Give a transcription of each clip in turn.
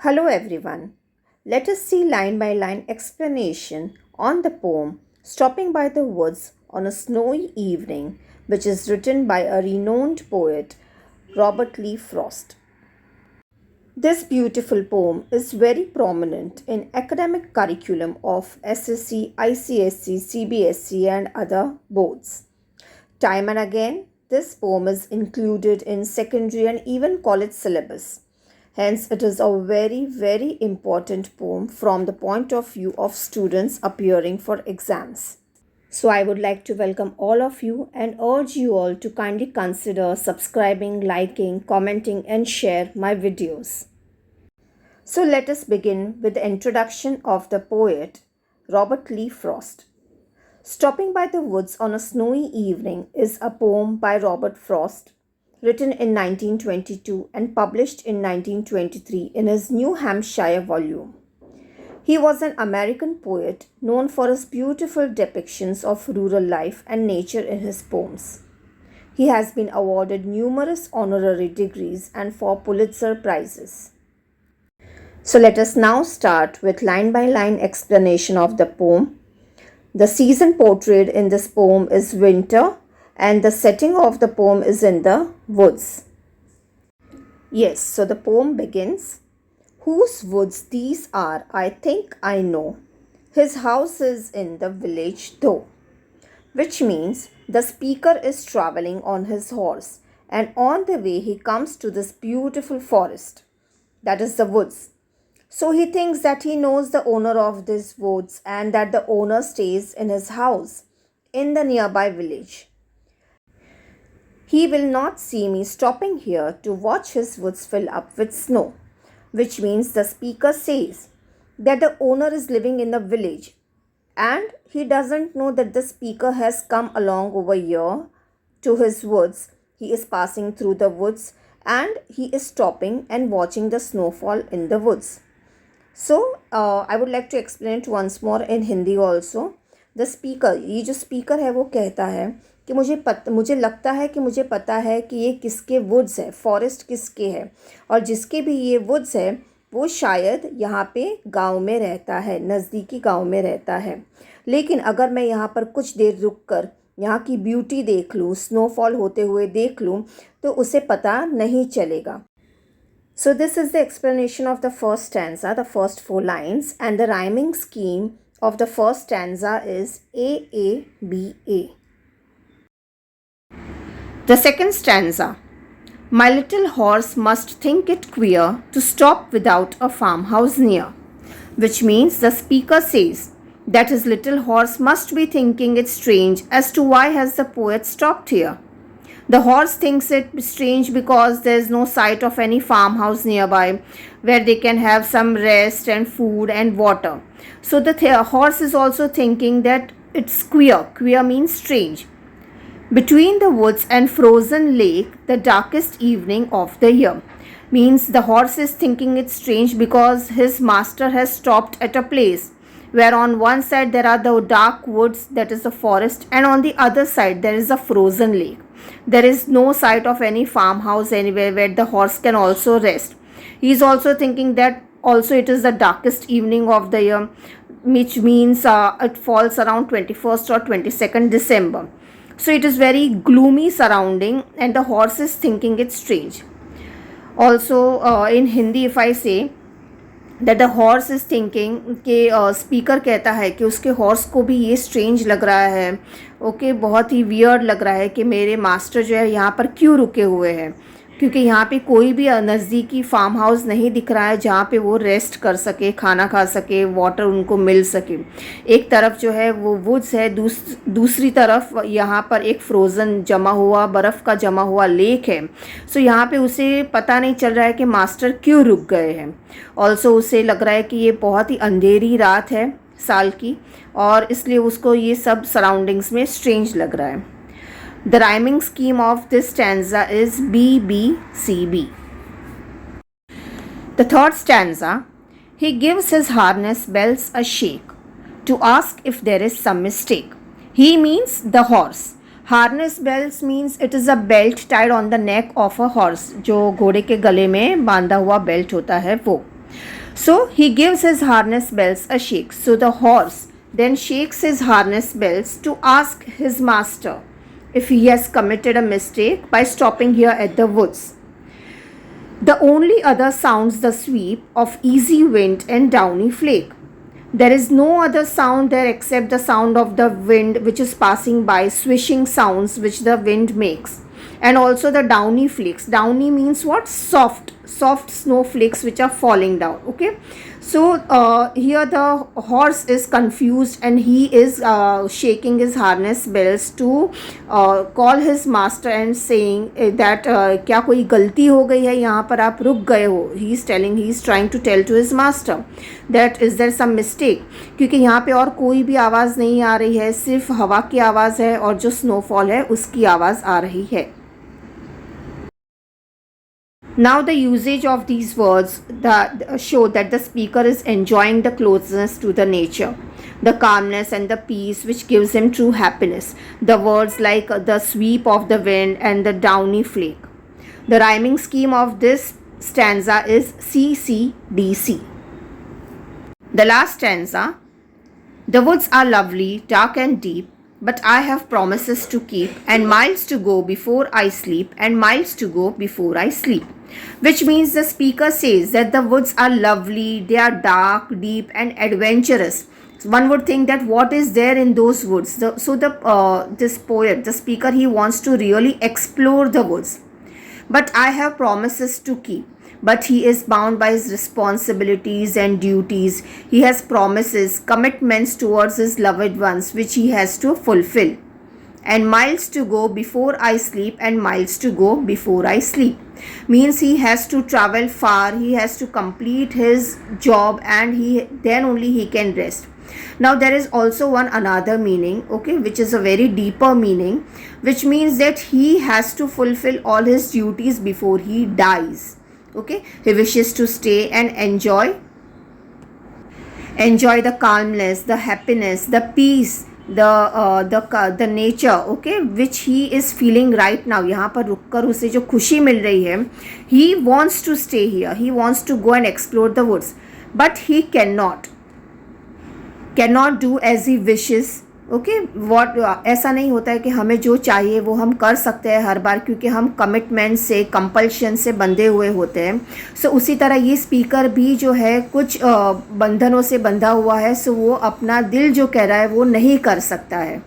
Hello everyone. Let us see line by line explanation on the poem Stopping by the Woods on a Snowy Evening, which is written by a renowned poet, Robert Lee Frost. This beautiful poem is very prominent in academic curriculum of SSC, ICSC, CBSE and other boards. Time and again, this poem is included in secondary and even college syllabus. Hence, it is a very, very important poem from the point of view of students appearing for exams. So, I would like to welcome all of you and urge you all to kindly consider subscribing, liking, commenting, and share my videos. So, let us begin with the introduction of the poet Robert Lee Frost. Stopping by the Woods on a Snowy Evening is a poem by Robert Frost, written in 1922 and published in 1923 in his New Hampshire volume. He was an American poet known for his beautiful depictions of rural life and nature in his poems. He has been awarded numerous honorary degrees and for Pulitzer Prizes. So let us now start with line by line explanation of the poem. The season portrayed in this poem is winter, and the setting of the poem is in the woods. Yes, so the poem begins, "Whose woods these are, I think I know. His house is in the village though." Which means the speaker is traveling on his horse, and on the way he comes to this beautiful forest. That is the woods. So he thinks that he knows the owner of these woods and that the owner stays in his house in the nearby village. He will not see me stopping here to watch his woods fill up with snow, which means the speaker says that the owner is living in the village and he doesn't know that the speaker has come along over here to his woods. He is passing through the woods and he is stopping and watching the snowfall in the woods. So, I would like to explain it once more in Hindi also. The speaker, ये जो speaker है वो कहता है कि मुझे लगता है कि मुझे पता है कि ये किसके वुड्स है, फॉरेस्ट किसके है, और जिसके भी ये वुड्स है वो शायद यहाँ पे गांव में रहता है, नज़दीकी गांव में रहता है. लेकिन अगर मैं यहाँ पर कुछ देर रुक कर यहाँ की ब्यूटी देख लूँ, स्नोफॉल होते हुए देख लूँ, तो उसे पता नहीं चलेगा. So this is the explanation of the first stanza, the first 4 lines, and the rhyming scheme of the first stanza is A-A-B-A. The second stanza, "My little horse must think it queer to stop without a farmhouse near," which means the speaker says that his little horse must be thinking it strange as to why has the poet stopped here. The horse thinks it strange because there is no sight of any farmhouse nearby where they can have some rest and food and water. So the horse is also thinking that it's queer. Queer means strange. Between the woods and frozen lake, the darkest evening of the year. Means the horse is thinking it's strange because his master has stopped at a place where on one side there are the dark woods, that is the forest, and on the other side there is a frozen lake. There is no sight of any farmhouse anywhere where the horse can also rest. He is also thinking that also it is the darkest evening of the year, which means it falls around 21st or 22nd December. So it is very gloomy surrounding and the horse is thinking it's strange. Also in Hindi if I say that the horse is thinking कि speaker कहता है कि उसके horse को भी ये strange लग रहा है, ओके, बहुत ही वियर्ड लग रहा है कि मेरे मास्टर जो है यहाँ पर क्यों रुके हुए हैं, क्योंकि यहाँ पे कोई भी नज़दीकी फार्म हाउस नहीं दिख रहा है जहाँ पे वो रेस्ट कर सके, खाना खा सके, वाटर उनको मिल सके. एक तरफ जो है वो वुड्स है, दूसरी तरफ यहाँ पर एक फ्रोज़न जमा हुआ, बर्फ़ का जमा हुआ लेक है. सो यहाँ पे उसे पता नहीं चल रहा है कि मास्टर क्यों रुक गए हैं. ऑल्सो उसे लग रहा है कि ये बहुत ही अंधेरी रात है साल की और इसलिए उसको ये सब सराउंडिंग्स में स्ट्रेंज लग रहा है. The rhyming scheme of this stanza is B-B-C-B. The third stanza, "He gives his harness bells a shake to ask if there is some mistake." He means the horse. Harness bells means it is a belt tied on the neck of a horse, जो घोड़े के गले में बांधा हुआ belt होता है वो. So he gives his harness bells a shake. So the horse then shakes his harness bells to ask his master if he has committed a mistake by stopping here at the woods. The only other sounds the sweep of easy wind and downy flake. There is no other sound there except the sound of the wind which is passing by, swishing sounds which the wind makes, and also the downy flakes. Downy means what? Soft snowflakes which are falling down. Okay, so here the horse is confused and he is shaking his harness bells to call his master and saying that क्या कोई गलती हो गई है यहाँ पर, आप रुक गए हो. he is trying to tell to his master that is there some mistake, क्योंकि यहाँ पे और कोई भी आवाज़ नहीं आ रही है, सिर्फ हवा की आवाज़ है और जो स्नोफॉल है उसकी आवाज़ आ रही है. Now the usage of these words that show that the speaker is enjoying the closeness to the nature, the calmness and the peace which gives him true happiness. The words like the sweep of the wind and the downy flake. The rhyming scheme of this stanza is CCDC. The last stanza. The woods are lovely, dark and deep, but I have promises to keep, and miles to go before I sleep, and miles to go before I sleep. Which means the speaker says that the woods are lovely, they are dark, deep and adventurous. One would think that what is there in those woods? This poet, the speaker, he wants to really explore the woods. But I have promises to keep. But he is bound by his responsibilities and duties. He has promises, commitments towards his loved ones which he has to fulfill. And miles to go before I sleep, and miles to go before I sleep. Means he has to travel far, he has to complete his job, and then only he can rest. Now there is also another meaning, okay, which is a very deeper meaning, which means that he has to fulfill all his duties before he dies. Okay, he wishes to stay and enjoy the calmness, the happiness, the peace, the nature, okay, which he is feeling right now. यहाँ पर रुककर उसे जो खुशी मिल रही है, he wants to stay here, he wants to go and explore the woods, but he cannot do as he wishes. Okay ऐसा नहीं होता है कि हमें जो चाहिए वो हम कर सकते हैं हर बार, क्योंकि हम कमिटमेंट से, कंपल्शन से बंधे हुए होते हैं. सो उसी तरह ये स्पीकर भी जो है कुछ बंधनों से बंधा हुआ है. सो वो अपना दिल जो कह रहा है वो नहीं कर सकता है.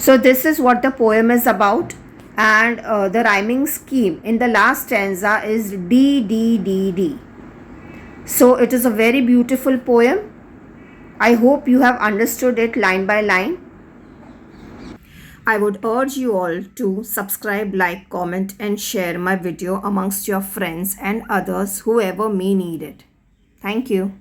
So this is what the poem is about, and the rhyming scheme in the last stanza is DDDD. So it is a very beautiful poem. I hope you have understood it line by line. I would urge you all to subscribe, like, comment and share my video amongst your friends and others whoever may need it. Thank you.